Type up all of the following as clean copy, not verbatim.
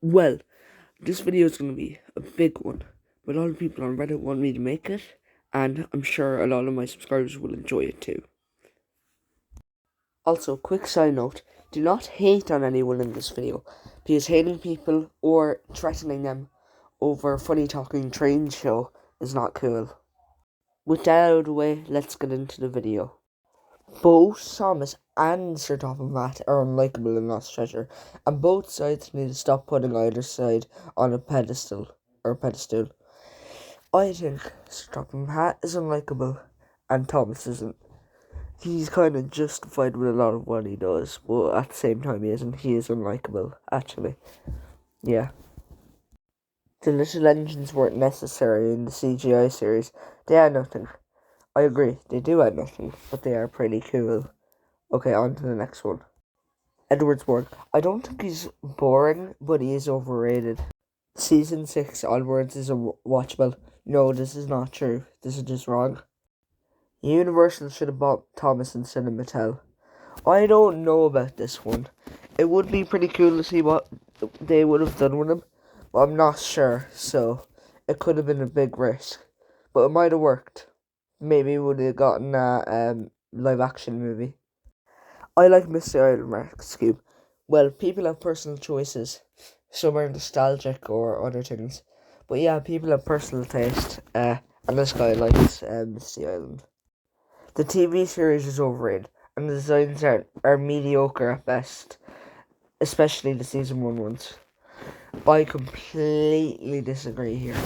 Well, this video is going to be a big one, but a lot of people on Reddit want me to make it, and I'm sure a lot of my subscribers will enjoy it too. Also, quick side note, do not hate on anyone in this video, because hating people or threatening them over funny talking train show is not cool. With that out of the way, let's get into the video. Both Thomas and Sir Topham Hatt are unlikable in Lost Treasure, and both sides need to stop putting either side on a pedestal. I think Sir Topham Hatt is unlikable, and Thomas isn't. He's kind of justified with a lot of what he does, but at the same time he isn't. He is unlikable, actually. Yeah. The little engines weren't necessary in the CGI series. They add nothing. I agree, they do add nothing, but they are pretty cool. Okay, on to the next one. Edward's work. I don't think he's boring, but he is overrated. Season 6 onwards is watchable. No, this is not true. This is just wrong. Universal should have bought Thomas instead of Mattel. I don't know about this one. It would be pretty cool to see what they would have done with him, but I'm not sure, so it could have been a big risk. But it might have worked. Maybe we would have gotten a live action movie. I like Mystery Island Rescue. Well, people have personal choices. Some are nostalgic or other things. But yeah, people have personal taste. And this guy likes Mystery Island. The TV series is overrated, and the designs are mediocre at best, especially the season 1 ones. I completely disagree here.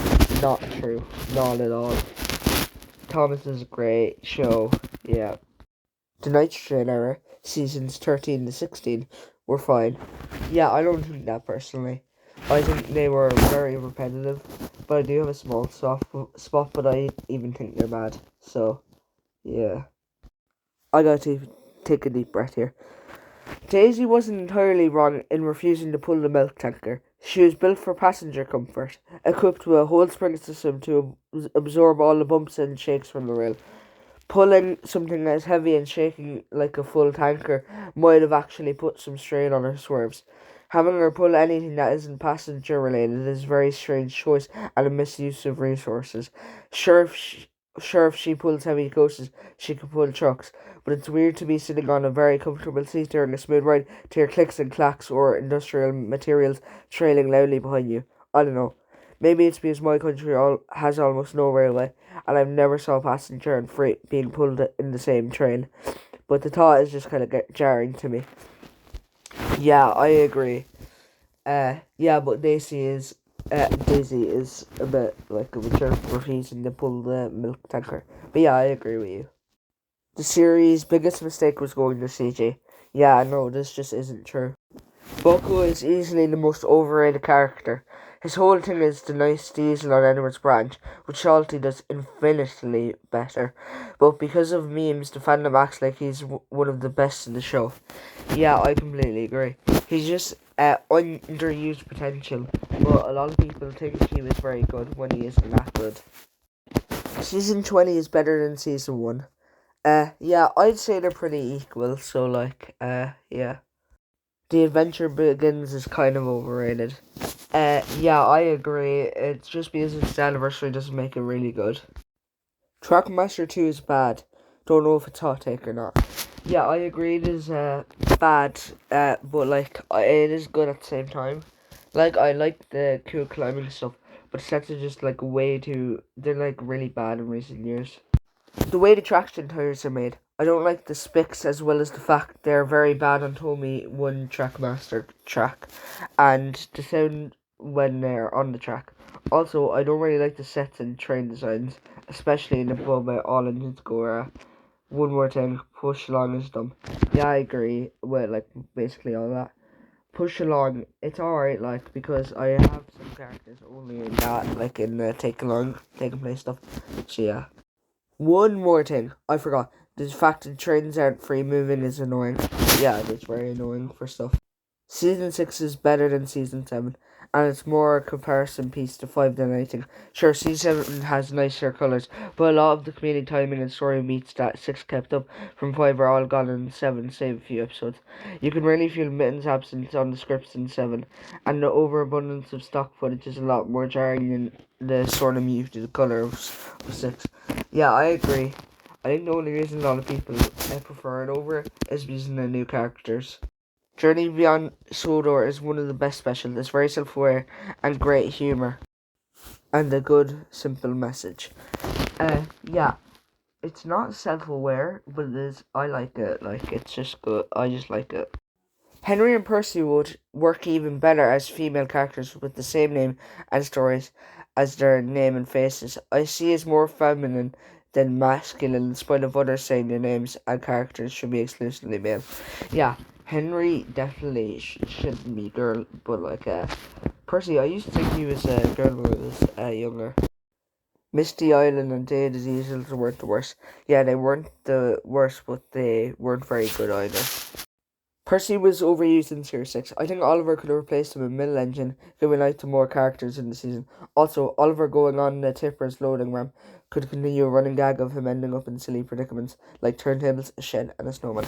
Not true. Not at all. Thomas is a great show. Yeah. The Nitrogen era, seasons 13 to 16, were fine. Yeah, I don't think that personally. I think they were very repetitive, but I do have a small soft spot, but I even think they're bad. So, yeah. I gotta take a deep breath here. Daisy wasn't entirely wrong in refusing to pull the milk tanker. She was built for passenger comfort, equipped with a whole spring system to absorb all the bumps and shakes from the rail. Pulling something as heavy and shaking like a full tanker might have actually put some strain on her swerves. Having her pull anything that isn't passenger related is a very strange choice and a misuse of resources. Sure, if she pulls heavy coasters, she can pull trucks, but it's weird to be sitting on a very comfortable seat during a smooth ride to hear clicks and clacks or industrial materials trailing loudly behind you. I don't know. Maybe it's because my country has almost no railway, and I've never saw a passenger and freight being pulled in the same train. But the thought is just kind of jarring to me. Yeah, I agree. Yeah, but Daisy is a bit like a jerk refusing to pull the milk tanker. But yeah, I agree with you. The series' biggest mistake was going to CJ. Yeah, no, this just isn't true. Bucko is easily the most overrated character. His whole thing is the nice diesel on Edward's branch, which Shalty does infinitely better. But because of memes, the fandom acts like he's one of the best in the show. Yeah, I completely agree. He's just underused potential, but a lot of people think he was very good when he isn't that good. Season 20 is better than season 1. Yeah, I'd say they're pretty equal, so yeah. The Adventure Begins is kind of overrated. Yeah, I agree. It's just because it's the anniversary doesn't make it really good. Trackmaster 2 is bad. Don't know if it's hot take or not. Yeah, I agree it is bad, but like it is good at the same time. Like I like the cool climbing stuff, but sets are just like they're like really bad in recent years. The way the traction tires are made, I don't like the specs as well as the fact they're very bad on Tommy One Trackmaster track, and the sound when they're on the track. Also, I don't really like the sets and train designs, especially in the Boba All Engines Go era. One more thing, Push Along is dumb. Yeah, I agree with like basically all that. Push Along, it's alright, like, because I have some characters only in that, like in the Take and Play stuff. So yeah. One more thing, I forgot. The fact that trains aren't free moving is annoying. Yeah, it's very annoying for stuff. Season 6 is better than Season 7, and it's more a comparison piece to 5 than anything. Sure, Season 7 has nicer colours, but a lot of the comedic timing and story beats that 6 kept up from 5 are all gone in 7, save a few episodes. You can really feel Mitten's absence on the scripts in 7, and the overabundance of stock footage is a lot more jarring than the sort of muted colour of 6. Yeah, I agree. I think the only reason a lot of people prefer it over is because of the new characters. Journey Beyond Sodor is one of the best specials. It's very self-aware and great humour. And a good, simple message. Yeah, it's not self-aware, but it is, I like it. Like, it's just good. I just like it. Henry and Percy would work even better as female characters with the same name and stories as their name and faces. I see as more feminine than masculine, in spite of others saying their names and characters should be exclusively male. Yeah, Henry definitely shouldn't be girl, but like Percy, I used to think he was a girl when I was younger. Misty Island and Day of the Diesels weren't the worst. Yeah, they weren't the worst, but they weren't very good either. Percy was overused in Series 6. I think Oliver could have replaced him in Middle Engine, giving life to more characters in the season. Also, Oliver going on the Tipper's loading ramp could continue a running gag of him ending up in silly predicaments like turntables, a shed, and a snowman.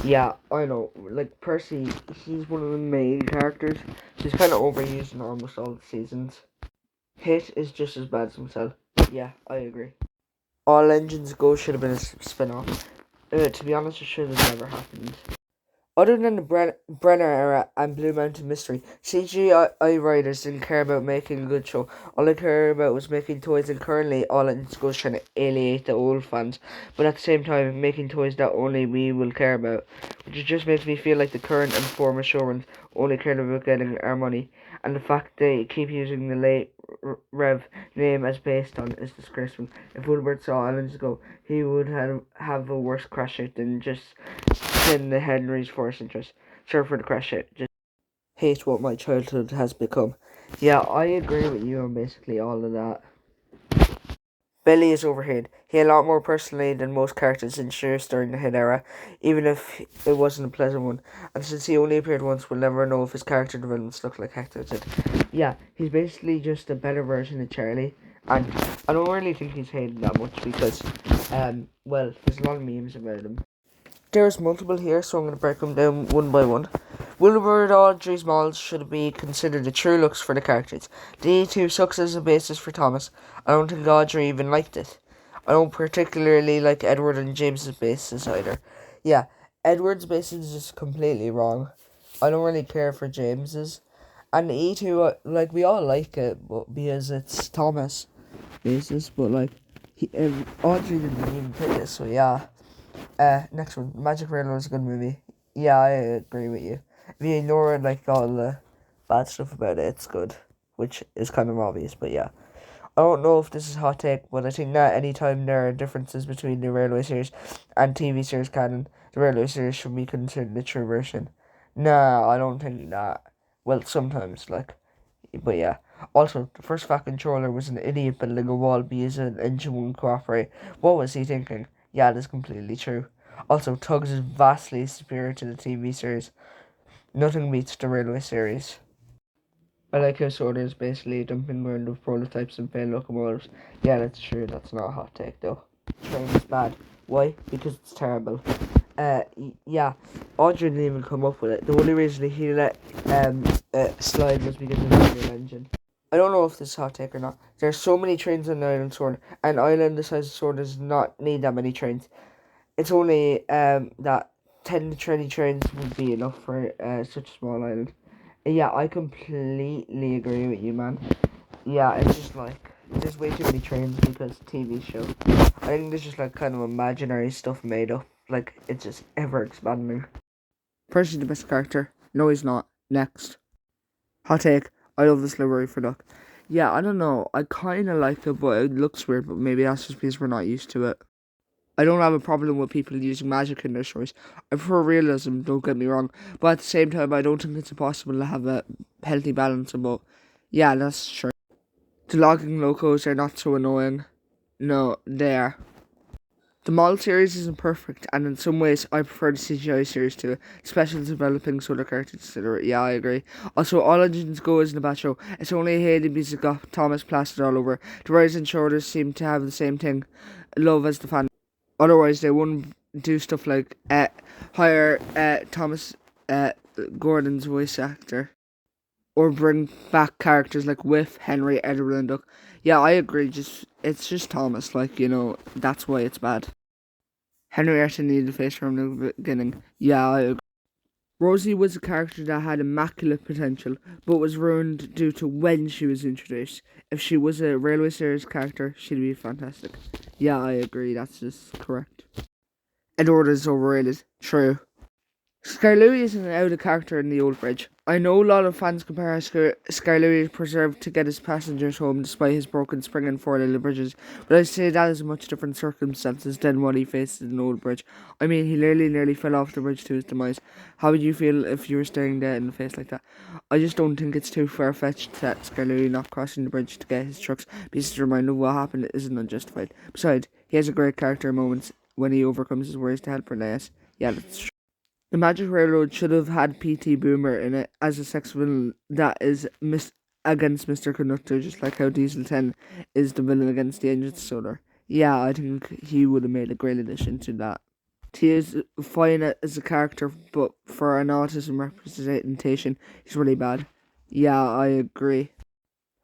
Yeah, I know. Like, Percy, he's one of the main characters. He's kind of overused in almost all the seasons. Hit is just as bad as himself. Yeah, I agree. All Engines Go should have been a spin-off. To be honest, it should have never happened. Other than the Brenner era and Blue Mountain Mystery, CGI writers didn't care about making a good show. All they cared about was making toys, and currently all Engines Go is trying to alienate the old fans, but at the same time making toys that only we will care about, which just makes me feel like the current and former showrunners only cared about getting our money, and the fact they keep using the late Rev name as based on is disgraceful. If Woodward saw Engines Go, he would have a worse crash out than the Henry's Force interest. Sorry for the crash out. Just hate what my childhood has become. Yeah, I agree with you on basically all of that. Billy is overhead. He had a lot more personality than most characters in shows during the hit era, even if it wasn't a pleasant one. And since he only appeared once, we'll never know if his character developments look like Hector did. Yeah, he's basically just a better version of Charlie. And I don't really think he's hated that much because, well, there's a lot of memes about him. There's multiple here, so I'm going to break them down one by one. Wilbur Audrey's models should be considered the true looks for the characters. D2 sucks as a basis for Thomas. I don't think Audrey even liked it. I don't particularly like Edward and James's basis either. Yeah, Edward's basis is just completely wrong. I don't really care for James's. And E2, like, we all like it but because it's Thomas' basis, but like, Audrey didn't even pick it, so yeah. Next one, Magic Railroad is a good movie. Yeah, I agree with you. If you ignore like all the bad stuff about it, it's good, which is kind of obvious. But yeah, I don't know if this is a hot take, but I think that anytime there are differences between the Railway series and TV series canon, the Railway series should be considered the true version. Nah, I don't think that. Well, sometimes like, but yeah. Also, the first Fat Controller was an idiot building a wall because an engine wouldn't cooperate. What was he thinking? Yeah, that's completely true. Also, Tugs is vastly superior to the TV series. Nothing beats the Railway series. I like how Soda is basically a dumping ground of prototypes and failed locomotives. Yeah, that's true. That's not a hot take, though. Train is bad. Why? Because it's terrible. Yeah, Audrey didn't even come up with it. The only reason he let slide was because of the manual engine. I don't know if this is a hot take or not. There's so many trains on the island sword, and island the size of sword does not need that many trains. It's only that 10 to 20 trains would be enough for such a small island. Yeah, I completely agree with you, man. Yeah, it's just like, there's way too many trains because TV show. I think there's just like kind of imaginary stuff made up. Like, it's just ever expanding. Percy's the best character. No, he's not. Next. Hot take. I love this livery for Duck. Yeah, I don't know. I kind of like it, but it looks weird. But maybe that's just because we're not used to it. I don't have a problem with people using magic in their stories. I prefer realism, don't get me wrong. But at the same time, I don't think it's impossible to have a healthy balance of both. Yeah, that's true. The logging locos are not so annoying. No, they are. The model series isn't perfect, and in some ways I prefer the CGI series to it, especially developing so the characters consider it. Yeah, I agree. Also, All Engines Go isn't a bad show. It's only hated because it got Thomas plastered all over. The writers and shoulders seem to have the same thing, love as the fan. Otherwise, they wouldn't do stuff like hire Thomas Gordon's voice actor, or bring back characters like Whiff, Henry, Edward, and Duck. Yeah, I agree. It's just Thomas. That's why it's bad. Henrietta needed a face from the beginning. Yeah, I agree. Rosie was a character that had immaculate potential, but was ruined due to when she was introduced. If she was a Railway Series character, she'd be fantastic. Yeah, I agree. That's just correct. Edward is overrated. True. Scarlouis is an out of character in The Old Bridge. I know a lot of fans compare how Scarlouis preserved to get his passengers home despite his broken spring and four little bridges, but I say that is much different circumstances than what he faced in Old Bridge. I mean, he nearly fell off the bridge to his demise. How would you feel if you were staring dead in the face like that? I just don't think it's too far-fetched that Scarlouis not crossing the bridge to get his trucks, because the reminder of what happened isn't unjustified. Besides, he has a great character moments when he overcomes his worries to help Reyes. Yeah, that's true. The Magic Railroad should have had P.T. Boomer in it as a sex villain that is against Mr. Conductor, just like how Diesel 10 is the villain against the Engine Solar. Yeah, I think he would have made a great addition to that. He is fine as a character, but for an autism representation, he's really bad. Yeah, I agree.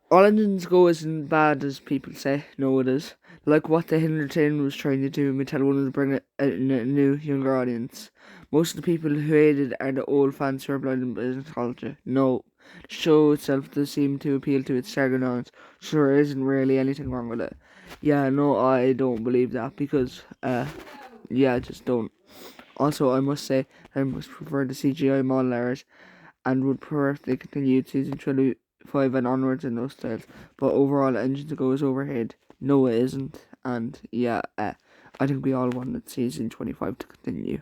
All Engines Go isn't bad as people say. No, it is. Like what the Entertainment was trying to do, Mattel wanted to bring it in a new, younger audience. Most of the people who hate it are the old fans who are blinded by nostalgia. No, the show itself does seem to appeal to its target audience, so there isn't really anything wrong with it. Yeah, no, I don't believe that because, I just don't. Also, I must say, I must prefer the CGI model errors and would prefer if they continued season 25 and onwards in those styles. But overall, Engines Go is overhead. No, it isn't. And I think we all wanted season 25 to continue.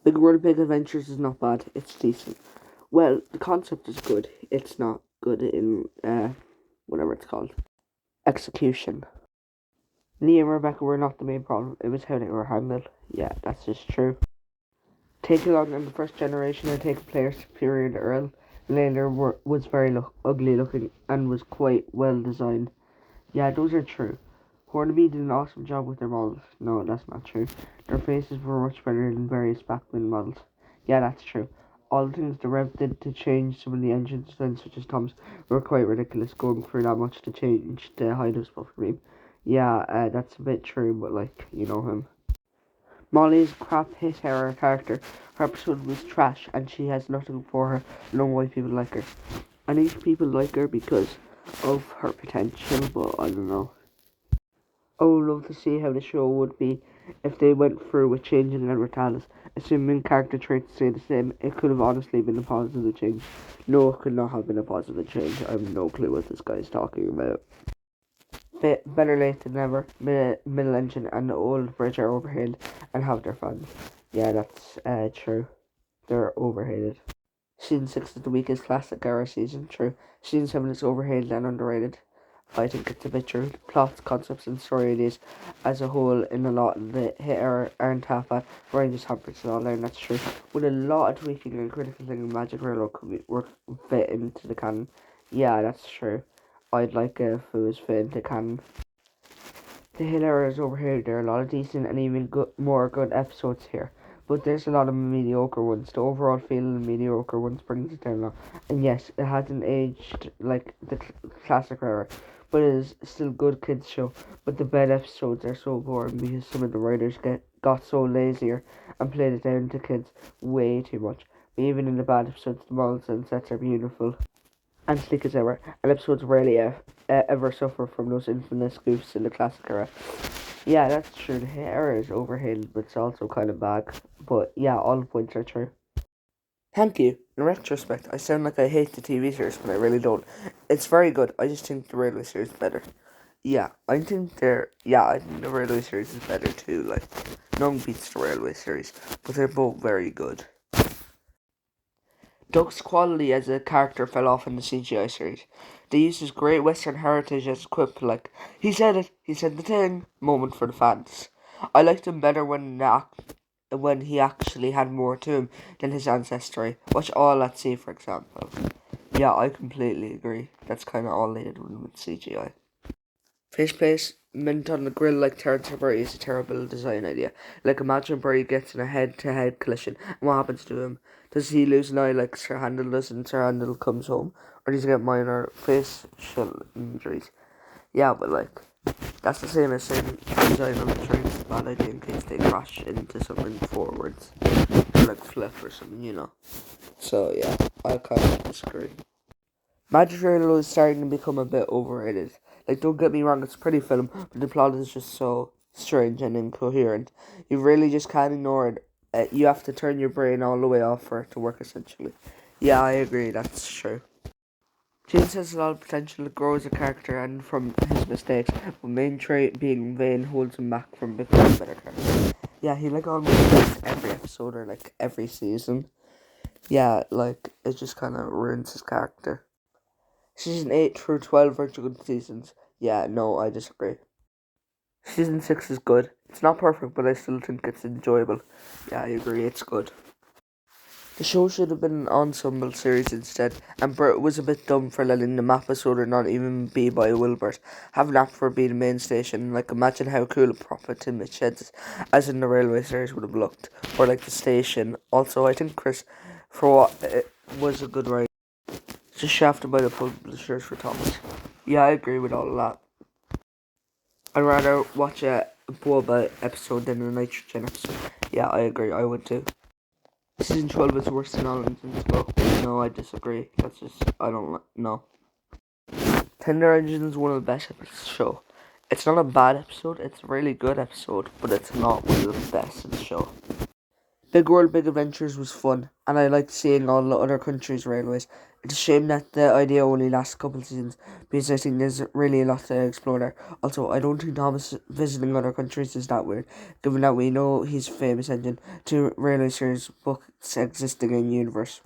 Big World, Big Adventures is not bad. It's decent. Well, the concept is good. It's not good in, whatever it's called, execution. Nia and Rebecca were not the main problem. It was how they were handled. Yeah, that's just true. Taking on in the first generation and take players superior to Earl later was very ugly looking and was quite well designed. Yeah, those are true. Hornaby did an awesome job with their models. No, that's not true. Their faces were much better than various Batman models. Yeah, that's true. All the things the Rev did to change some of the engine designs, such as Tom's, were quite ridiculous, going through that much to change the height of Buff Cream. Yeah, that's a bit true, but you know him. Molly's crap hit her character. Her episode was trash and she has nothing for her. No why people like her. I think people like her because of her potential, but I don't know. I would love to see how the show would be if they went through with changing Edward Tallis. Assuming character traits stay the same, it could have honestly been a positive change. No, it could not have been a positive change. I have no clue what this guy is talking about. Better late than never. Middle Engine and the Old Bridge are overhated and have their fans. Yeah, that's true. They're overhated. Season 6 is the weakest classic era season. True. Season 7 is overhated and underrated. I think it's a bit true. The plots, concepts, and story ideas as a whole in a lot of the hit era aren't half bad. Rangers, Hampers, and all that, and that's true. With a lot of tweaking and critical thinking, Magic Railroad could fit into the canon. Yeah, that's true. I'd like if it was fit into canon. The Hill era is over here. There are a lot of decent and even more good episodes here, but there's a lot of mediocre ones. The overall feeling of mediocre ones brings it down a lot. And yes, it hasn't aged like the classic era, but it is still a good kids show. But the bad episodes are so boring because some of the writers got so lazier and played it down to kids way too much. But even in the bad episodes, the models and sets are beautiful and sleek as ever, and episodes rarely ever suffer from those infamous goofs in the classic era. Yeah, that's true. The era is overhated, but it's also kind of bad. But yeah, all the points are true. Thank you. In retrospect, I sound like I hate the TV series, but I really don't. It's very good. I just think the Railway series is better. I think the Railway series is better too. No one beats the Railway series, but they're both very good. Duck's quality as a character fell off in the CGI series. They used his great Western heritage as a quip, like, he said it, he said the thing, moment for the fans. I liked him better when he actually had more to him than his ancestry. Watch All at Sea, for example. Yeah, I completely agree. That's kind of all they did with CGI. Fish placement on the grill like Terence Hill is a terrible design idea. Like, imagine Barry gets in a head-to-head collision, and what happens to him? Does he lose an eye like Sir Handel does and Sir Handel comes home? Or does he get minor facial injuries? Yeah, but like, that's the same as saying design on the train is a bad idea in case they crash into something forwards. Or like flip or something, you know. So yeah, I kind of disagree. Magic Railroad is starting to become a bit overrated. Like, don't get me wrong, it's a pretty film, but the plot is just so strange and incoherent. You really just can't ignore it. You have to turn your brain all the way off for it to work, essentially. Yeah, I agree, that's true. James has a lot of potential to grow as a character and from his mistakes, but main trait being vain holds him back from becoming a better character. Yeah, he like almost dies every episode or like every season. Yeah, like, it just kind of ruins his character. Season 8 through 12 are good seasons. Yeah, no, I disagree. Season 6 is good. It's not perfect, but I still think it's enjoyable. Yeah, I agree, it's good. The show should have been an ensemble series instead, and Bert was a bit dumb for letting the Mapasoda not even be by Wilbert. Have Napper be the main station. Like, imagine how cool a proper Timid Sheds as in the railway series would have looked. Or like the station. Also, I think Chris, for what it was a good ride. Just shafted by the publishers for Thomas. Yeah, I agree with all of that. I'd rather watch a Boba episode than a Nitrogen episode. Yeah, I agree, I would too. Season 12 is worse than All Engines Go. No, I disagree. That's just, I don't know. Tender Engine is one of the best episodes of the show. It's not a bad episode, it's a really good episode, but it's not one of the best in the show. Big World, Big Adventures was fun, and I liked seeing all the other countries' railways. It's a shame that the idea only lasts a couple of seasons, because I think there's really a lot to explore there. Also, I don't think Thomas visiting other countries is that weird, given that we know he's a famous engine to railway series books existing in the universe.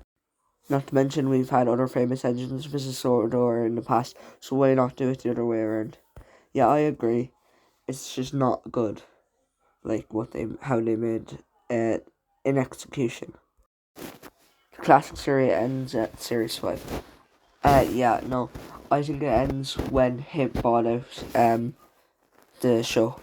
Not to mention, we've had other famous engines visit Sordor in the past, so why not do it the other way around? Yeah, I agree. It's just not good, like how they made it in execution. The classic series ends at series 5. Yeah, no. I think it ends when Hip bought out the show.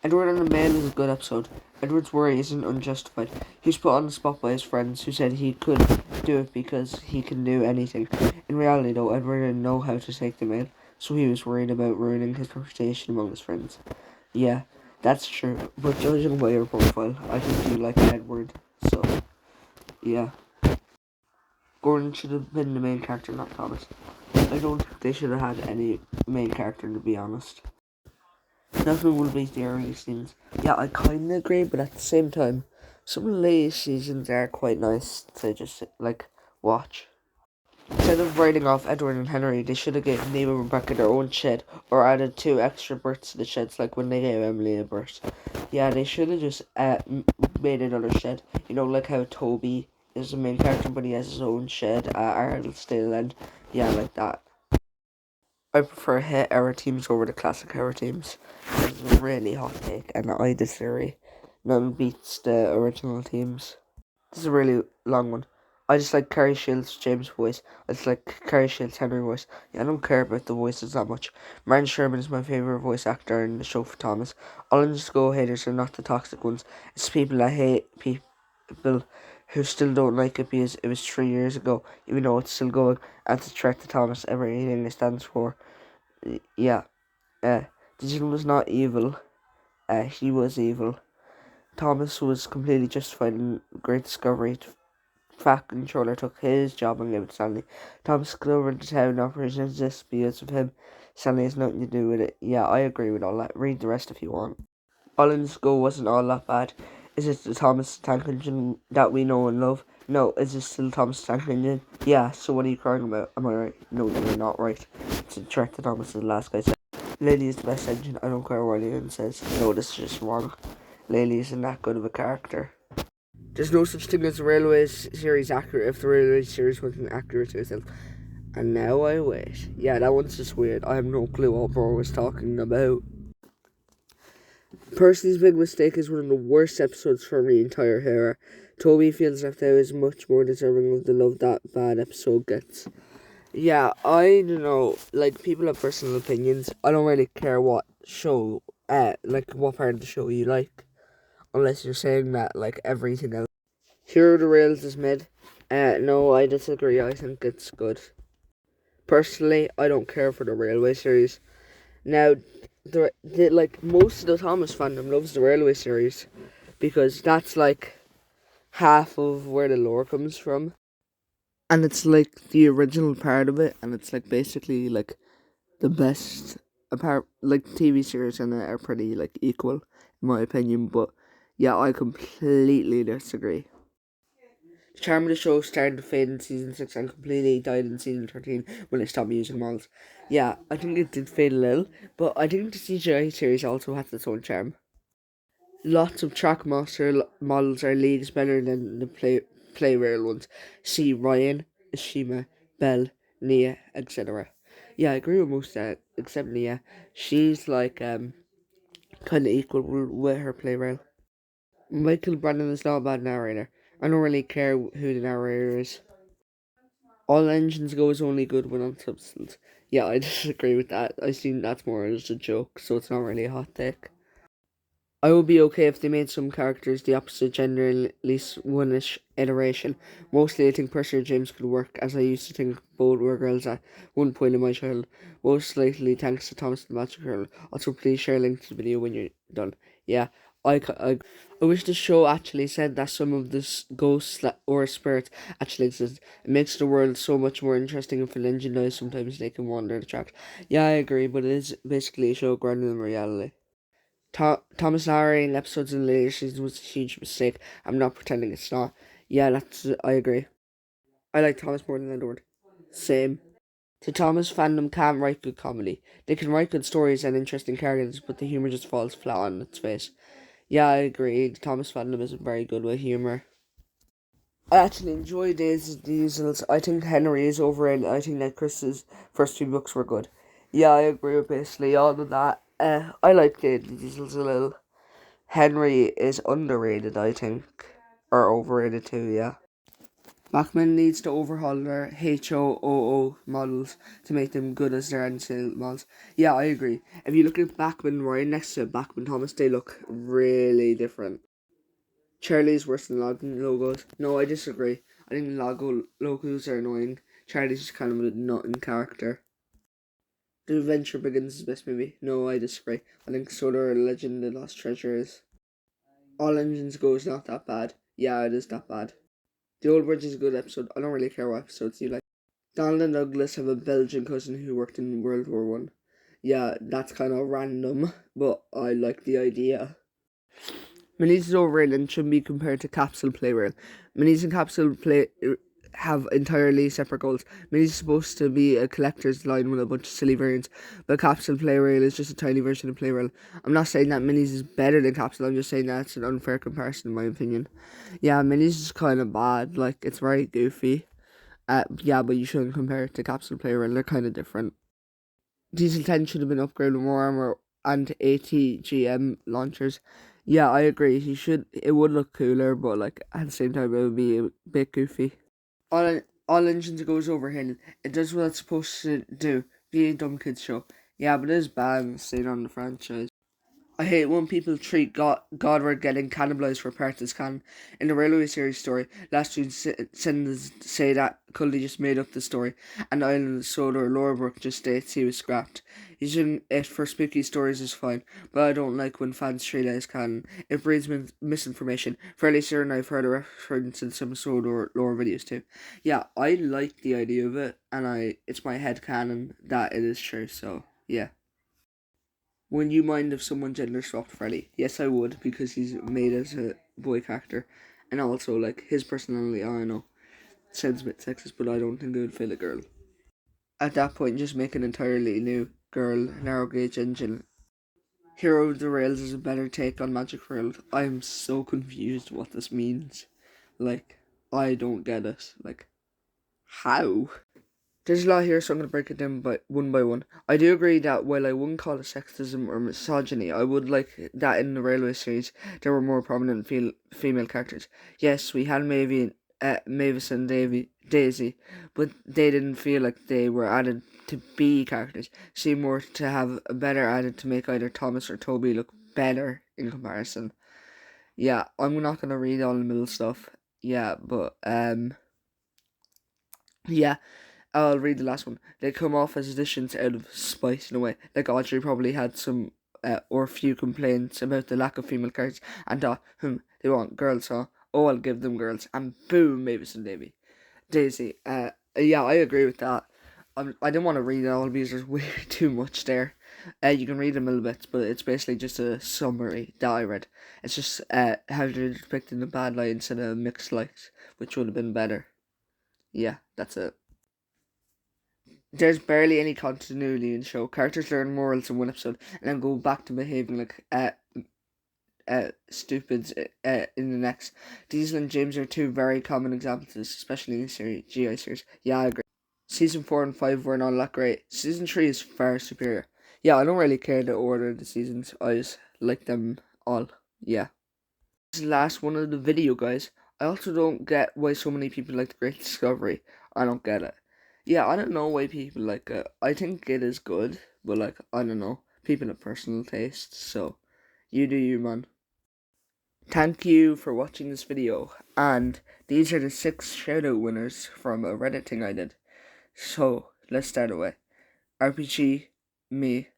Edward and the Man is a good episode. Edward's worry isn't unjustified. He was put on the spot by his friends who said he could do it because he can do anything. In reality though, Edward didn't know how to take the mail, so he was worried about ruining his reputation among his friends. Yeah, that's true, but judging by your profile, I think you like Edward, so yeah. Gordon should have been the main character, not Thomas. I don't think they should have had any main character, to be honest. Nothing will beat the early seasons. Yeah, I kinda agree, but at the same time, some of the latest seasons are quite nice to just, like, watch. Instead of writing off Edward and Henry, they should have given Neve and Rebecca their own shed, or added 2 extra berths to the sheds, like when they gave Emily a berth. Yeah, they should have just made another shed. You know, like how Toby is the main character, but he has his own shed at Arlesdale End. Yeah, like that. I prefer hit era teams over the classic era teams. It's a really hot take, and I disagree. None beats the original teams. This is a really long one. I just like Carrie Shields' James voice. I just like Carrie Shields' Henry voice. Yeah, I don't care about the voices that much. Martin Sherman is my favourite voice actor in the show for Thomas. All in the Go haters are not the toxic ones. It's people that hate people who still don't like it because it was 3 years ago, even though it's still going, and it's a threat to Thomas, everything it stands for. Yeah, Digital was not evil, he was evil. Thomas was completely justified in great discovery. Fact Controller took his job and gave it to Stanley. Thomas discovered the town operations just because of him. Stanley has nothing to do with it. Yeah, I agree with all that. Read the rest if you want. All in School wasn't all that bad. Is it the Thomas Tank Engine that we know and love? No. Is it still Thomas Tank Engine? Yeah, so what are you crying about? Am I right? No, you're not right. It's a threat to Thomas, the last guy said. Lily is the best engine. I don't care what anyone says. No, this is just wrong. Lily isn't that good of a character. There's no such thing as a railway series accurate if the railway series wasn't accurate to itself. And now I wait. Yeah, that one's just weird. I have no clue what Bro was talking about. Percy's Big Mistake is one of the worst episodes from the entire era. Toby feels left out is much more deserving of the love that bad episode gets. Yeah, I don't know. Like, people have personal opinions. I don't really care what show, like, what part of the show you like. Unless you're saying that, like, everything else. Hero of the Rails is mid. No, I disagree. I think it's good. Personally, I don't care for the Railway series. Now, like, most of the Thomas fandom loves the Railway series because that's, like, half of where the lore comes from. And it's, like, the original part of it, and it's, like, basically, like, the best apart, like, TV series in it are pretty, like, equal in my opinion, but yeah, I completely disagree. The charm of the show started to fade in season 6 and completely died in season 13 when they stopped using models. Yeah, I think it did fade a little, but I think the CGI series also has its own charm. Lots of Trackmaster models are leagues better than the play rail ones. See Ryan, Ashima, Belle, Nia, etc. Yeah, I agree with most of that, except Nia. She's like kind of equal with her play rail. Michael Brandon is not a bad narrator. I don't really care who the narrator is. All Engines Go is only good when on substance. Yeah, I disagree with that. I think that's more as a joke, so it's not really a hot take. I would be okay if they made some characters the opposite gender in at least one-ish iteration. Mostly I think Percy and James could work, as I used to think both were girls at one point in my childhood. Most likely thanks to Thomas the Magic Girl. Also, please share a link to the video when you're done. Yeah, I wish the show actually said that some of this ghosts or spirits actually exist. It makes the world so much more interesting if an engine dies sometimes they can wander the track. Yeah, I agree, but it is basically a show grounded in reality. Thomas narrating episodes in the later seasons was a huge mistake. I'm not pretending it's not. Yeah, I agree. I like Thomas more than Edward. Same. The Thomas fandom can't write good comedy. They can write good stories and interesting characters, but the humour just falls flat on its face. Yeah, I agree. The Thomas fandom isn't very good with humour. I actually enjoy Days of Diesels. I think Henry is overrated. I think that Chris's first two books were good. Yeah, I agree with basically all of that. I like Days of Diesels a little. Henry is underrated, I think. Or overrated too, yeah. Bachman needs to overhaul their HOOO models to make them good as their end sale models. Yeah, I agree. If you look at Bachman right next to Bachman Thomas, they look really different. Charlie's worse than logos. No, I disagree. I think logos are annoying. Charlie's just kind of a nut in character. The Adventure Begins is the best movie. No, I disagree. I think Solar Legend and Lost Treasure is. All Engines Go is not that bad. Yeah, it is that bad. The Old Bridge is a good episode. I don't really care what episodes you like. Donald and Douglas have a Belgian cousin who worked in World War One. Yeah, that's kind of random, but I like the idea. Minis is overrated and shouldn't be compared to Capsule Playrail. Minis and Capsule Play have entirely separate goals. Minis is supposed to be a collector's line with a bunch of silly variants, but Capsule Playrail is just a tiny version of Playrail. I'm not saying that Minis is better than Capsule, I'm just saying that it's an unfair comparison in my opinion. Yeah, Minis is kind of bad, like, it's very goofy. Yeah, but you shouldn't compare it to Capsule Playrail, they're kind of different. Diesel 10 should have been upgraded with more armor and ATGM launchers. Yeah, I agree. It would look cooler, but like at the same time, it would be a bit goofy. All engines goes overhill. It does what it's supposed to do. Be a dumb kids show. Yeah, but it is bad staying on the franchise. I hate when people treat Godward getting cannibalized for parts as canon. In the Railway series story, last June sentence say that Cully just made up the story, and Island Solar Lorebrook just states he was scrapped. Using it for spooky stories is fine, but I don't like when fans treat it as canon. It breeds misinformation. Fairly certain I've heard a reference in some Solar lore videos too. Yeah, I like the idea of it, and it's my head canon that it is true, so yeah. Would you mind if someone gender swapped Freddy? Yes, I would, because he's made as a boy character. And also, like, his personality, I don't know, sounds a bit sexist, but I don't think it would fit a girl. At that point, just make an entirely new girl narrow gauge engine. Hero of the Rails is a better take on Magic Rail. I'm so confused what this means. Like, I don't get it. Like, how? There's a lot here, so I'm going to break it down by one. I do agree that while I wouldn't call it sexism or misogyny, I would like that in the Railway series there were more prominent female characters. Yes, we had Mavis and Daisy, but they didn't feel like they were added to be characters. Seemed more to have a better added to make either Thomas or Toby look better in comparison. Yeah, I'm not going to read all the middle stuff. Yeah, but yeah, I'll read the last one. They come off as additions out of spite in a way. Like Audrey probably had some or few complaints about the lack of female characters and thought, they want girls, huh? Oh, I'll give them girls. And boom, Mavis and Daisy. Yeah, I agree with that. I didn't want to read it all because there's way too much there. You can read them a little bit, but it's basically just a summary that I read. It's just how they're depicting the bad light instead of mixed lights, which would have been better. Yeah, that's it. There's barely any continuity in the show. Characters learn morals in one episode and then go back to behaving like stupids in the next. Diesel and James are two very common examples of this, especially in the GI series. Yeah, I agree. Season 4 and 5 were not that great. Season 3 is far superior. Yeah, I don't really care the order of the seasons. I just like them all. Yeah. This is the last one of the video, guys. I also don't get why so many people like The Great Discovery. I don't get it. Yeah, I don't know why people like it. I think it is good, but like, I don't know. People have personal taste, so you do you, man. Thank you for watching this video, and these are the 6 shoutout winners from a Reddit thing I did. So, let's start away. RPG, me,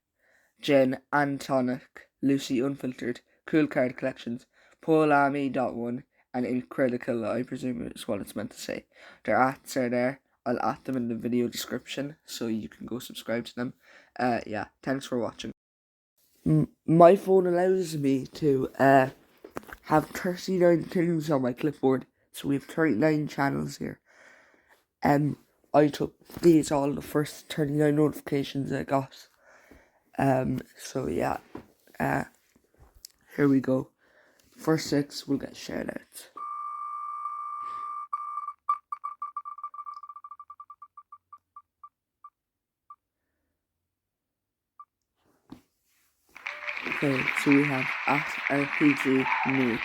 Jen, Antonic, Lucy Unfiltered, Cool Card Collections, Polami.1, and Incritical, I presume is what it's meant to say. Their ats are there. I'll add them in the video description so you can go subscribe to them. Yeah, thanks for watching. My phone allows me to have 39 things on my clipboard, so we have 39 channels here. I took these all the first 39 notifications I got. So yeah, here we go. First 6 will get shoutouts. Okay, so we have at RPG me.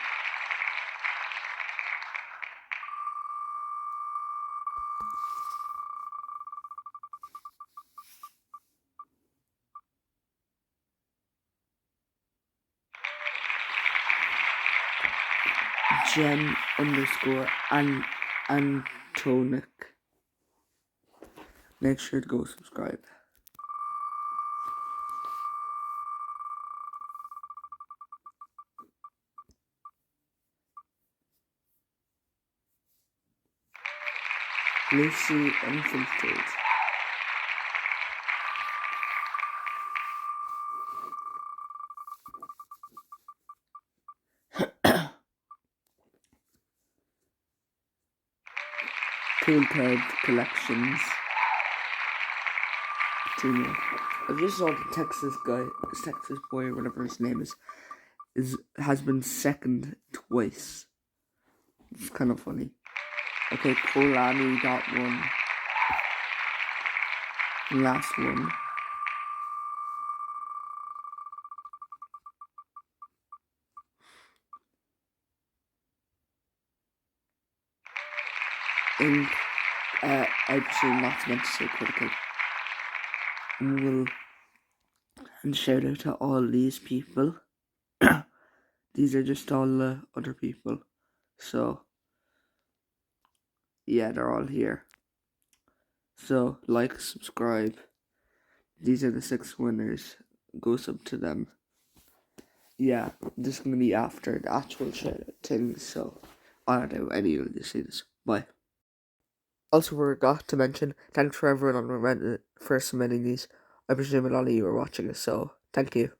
Jen underscore Antonic. Make sure to go subscribe. Lucy Unfiltered. Cool Card Collections. 2 more. I just saw the Texas boy, whatever his name has been second twice. It's kind of funny. Okay, Polani.1. Last one. And I presume that's meant to say critical. And shout out to all these people. These are just all the other people. So yeah, they're all here. So like, subscribe. These are the 6 winners. Go sub to them. Yeah, this is gonna be after the actual shout out thing, so I don't know any of you see this. Bye. Also forgot to mention, thanks for everyone on Reddit for submitting these. I presume a lot of you are watching this, so thank you.